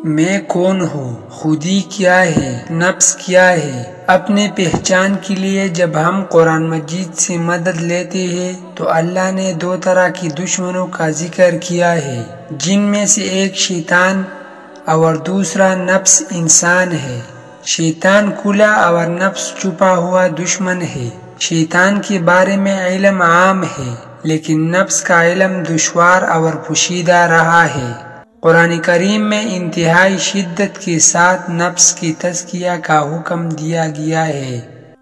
میں کون ہوں، خودی کیا ہے، نفس کیا ہے۔ اپنے پہچان کے لیے جب ہم قرآن مجید سے مدد لیتے ہیں تو اللہ نے دو طرح کی دشمنوں کا ذکر کیا ہے، جن میں سے ایک شیطان اور دوسرا نفس انسان ہے۔ شیطان کھلا اور نفس چھپا ہوا دشمن ہے۔ شیطان کے بارے میں علم عام ہے، لیکن نفس کا علم دشوار اور پوشیدہ رہا ہے۔ قرآن کریم میں انتہائی شدت کے ساتھ نفس کی تزکیہ کا حکم دیا گیا ہے۔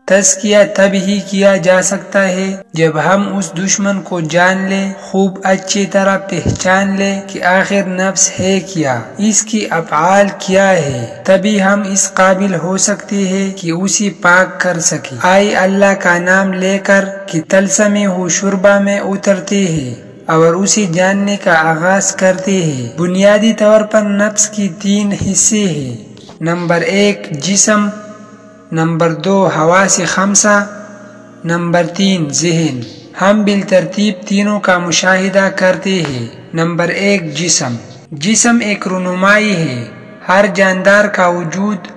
تزکیہ تب ہی کیا جا سکتا ہے جب ہم اس دشمن کو جان لیں، خوب اچھی طرح پہچان لیں کہ آخر نفس ہے کیا، اس کی افعال کیا ہے، تبھی ہم اس قابل ہو سکتے ہیں کہ اسے پاک کر سکیں۔ آئے اللہ کا نام لے کر کہ طلسم ہو شربہ میں اترتے ہیں اور اسے جاننے کا آغاز کرتے ہیں۔ بنیادی طور پر نفس کی تین حصے ہیں۔ نمبر 1 جسم، نمبر 2 حواس خمسہ، نمبر 3 ذہن۔ ہم بالترتیب تینوں کا مشاہدہ کرتے ہیں۔ نمبر 1 جسم۔ جسم ایک رونمائی ہے۔ ہر جاندار کا وجود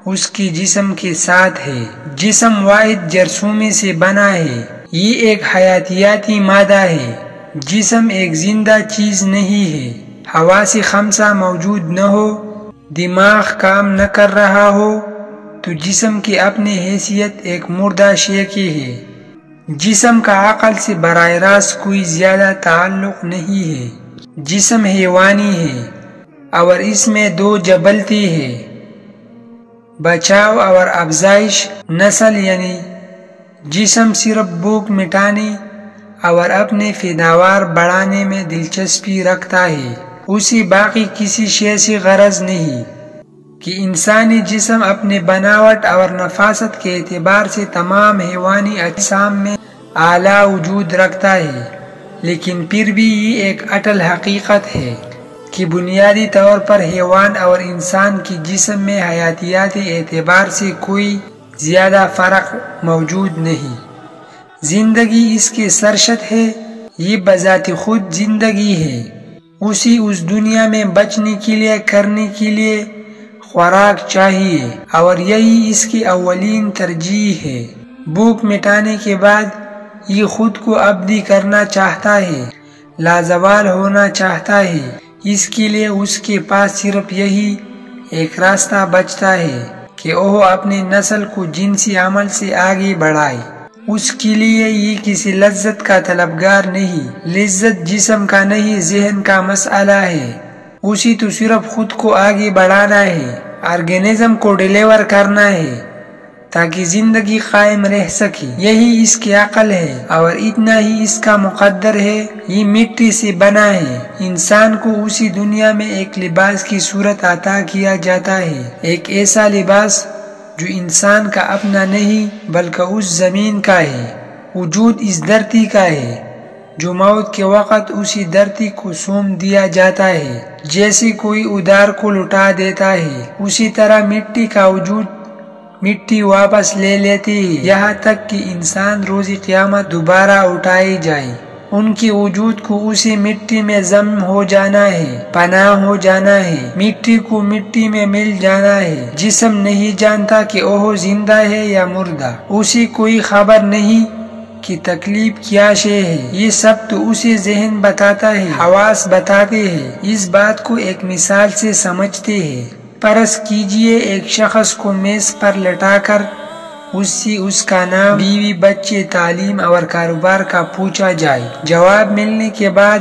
اس کے جسم کے ساتھ ہے۔ جسم واحد جرثومے سے بنا ہے۔ یہ ایک حیاتیاتی مادہ ہے۔ جسم ایک زندہ چیز نہیں ہے۔ حواس خمسہ موجود نہ ہو، دماغ کام نہ کر رہا ہو تو جسم کی اپنی حیثیت ایک مردہ شے کی ہے۔ جسم کا عقل سے براہ راست کوئی زیادہ تعلق نہیں ہے۔ جسم حیوانی ہے اور اس میں دو جبلتی ہے، بچاؤ اور افزائش۔ نسل یعنی جسم صرف بھوک مٹانے اور اپنے پیداوار بڑھانے میں دلچسپی رکھتا ہے، اسے باقی کسی شے سے غرض نہیں۔ کہ انسانی جسم اپنے بناوٹ اور نفاست کے اعتبار سے تمام حیوانی اجسام میں اعلیٰ وجود رکھتا ہے، لیکن پھر بھی یہ ایک اٹل حقیقت ہے کہ بنیادی طور پر حیوان اور انسان کی جسم میں حیاتیاتی اعتبار سے کوئی زیادہ فرق موجود نہیں۔ زندگی اس کے سرشت ہے، یہ بذات خود زندگی ہے۔ اسی اس دنیا میں بچنے کے لیے کرنے کے لیے خوراک چاہیے اور یہی اس کی اولین ترجیح ہے۔ بھوک مٹانے کے بعد یہ خود کو ابدی کرنا چاہتا ہے، لازوال ہونا چاہتا ہے۔ اس کے لیے اس کے پاس صرف یہی ایک راستہ بچتا ہے کہ وہ اپنی نسل کو جنسی عمل سے آگے بڑھائے۔ اس کے لیے یہ کسی لذت کا طلبگار نہیں۔ لذت جسم کا نہیں، ذہن کا مسئلہ ہے۔ اسی تو صرف خود کو آگے بڑھانا ہے، آرگینزم کو ڈیلیور کرنا ہے تاکہ زندگی قائم رہ سکے۔ یہی اس کی عقل ہے اور اتنا ہی اس کا مقدر ہے۔ یہ مٹی سے بنا ہے۔ انسان کو اسی دنیا میں ایک لباس کی صورت عطا کیا جاتا ہے، ایک ایسا لباس جو انسان کا اپنا نہیں بلکہ اس زمین کا ہے۔ وجود اس دھرتی کا ہے، جو موت کے وقت اسی دھرتی کو سونپ دیا جاتا ہے جیسے کوئی ادار کو لٹا دیتا ہے۔ اسی طرح مٹی کا وجود مٹی واپس لے لیتی ہے، یہاں تک کہ انسان روز قیامت دوبارہ اٹھائے جائے۔ ان کے وجود کو اسی مٹی میں ضم ہو جانا ہے، پناہ ہو جانا ہے، مٹی کو مٹی میں مل جانا ہے۔ جسم نہیں جانتا کہ وہ زندہ ہے یا مردہ، اسے کوئی خبر نہیں کہ تکلیف کیا شے ہے۔ یہ سب تو اسے ذہن بتاتا ہے، حواس بتاتے ہیں۔ اس بات کو ایک مثال سے سمجھتے ہیں۔ فرض کیجئے ایک شخص کو میز پر لٹا کر اس سے اس کا نام، بیوی، بچے، تعلیم اور کاروبار کا پوچھا جائے۔ جواب ملنے کے بعد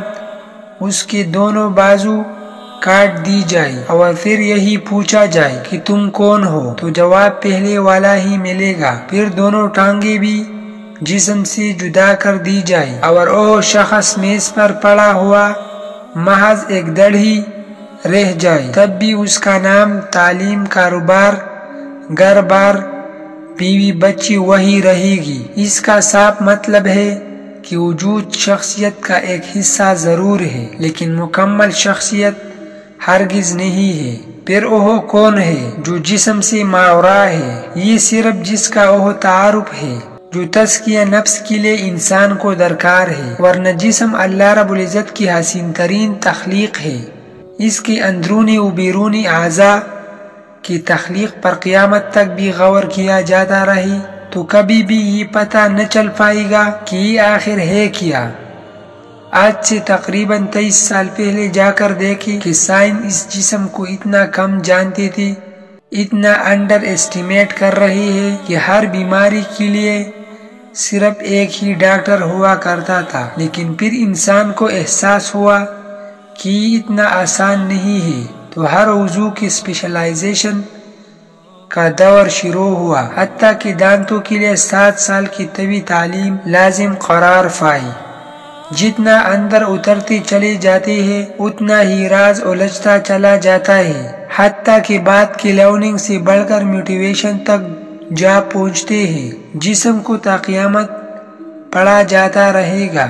اس کے دونوں بازو کاٹ دی جائے اور پھر یہی پوچھا جائے کہ تم کون ہو، تو جواب پہلے والا ہی ملے گا۔ پھر دونوں ٹانگیں بھی جسم سے جدا کر دی جائے اور وہ شخص میز پر پڑا ہوا محض ایک دڑ ہی رہ جائے، تب بھی اس کا نام، تعلیم، کاروبار، گھر بار، بیوی، بچی وہی رہے گی۔ اس کا صاف مطلب ہے کہ وجود شخصیت کا ایک حصہ ضرور ہے، لیکن مکمل شخصیت ہرگز نہیں ہے۔ پھر وہ کون ہے جو جسم سے ماورا ہے؟ یہ صرف جس کا وہ تعارف ہے جو تزکیہ نفس کے لیے انسان کو درکار ہے، ورنہ جسم اللہ رب العزت کی حسین ترین تخلیق ہے۔ اس کے اندرونی و بیرونی اعضاء کی تخلیق پر قیامت تک بھی غور کیا جاتا رہی تو کبھی بھی یہ پتہ نہ چل پائے گا کہ یہ آخر ہے کیا۔ آج سے تقریباً 23 سال پہلے جا کر دیکھیں کہ سائنس اس جسم کو اتنا کم جانتی تھی، اتنا انڈر اسٹیمیٹ کر رہی ہے کہ ہر بیماری کے لیے صرف ایک ہی ڈاکٹر ہوا کرتا تھا، لیکن پھر انسان کو احساس ہوا کہ یہ اتنا آسان نہیں ہے، تو ہر عضو کی اسپیشلائزیشن کا دور شروع ہوا، حتیٰ کہ دانتوں کے لیے 7 سال کی طبی تعلیم لازم قرار پائی۔ جتنا اندر اترتی چلی جاتی ہے اتنا ہی راز الجھتا چلا جاتا ہے، حتیٰ کہ بات کی لرننگ سے بڑھ کر موٹیویشن تک جا پہنچتے ہیں۔ جسم کو تا قیامت پڑھا جاتا رہے گا۔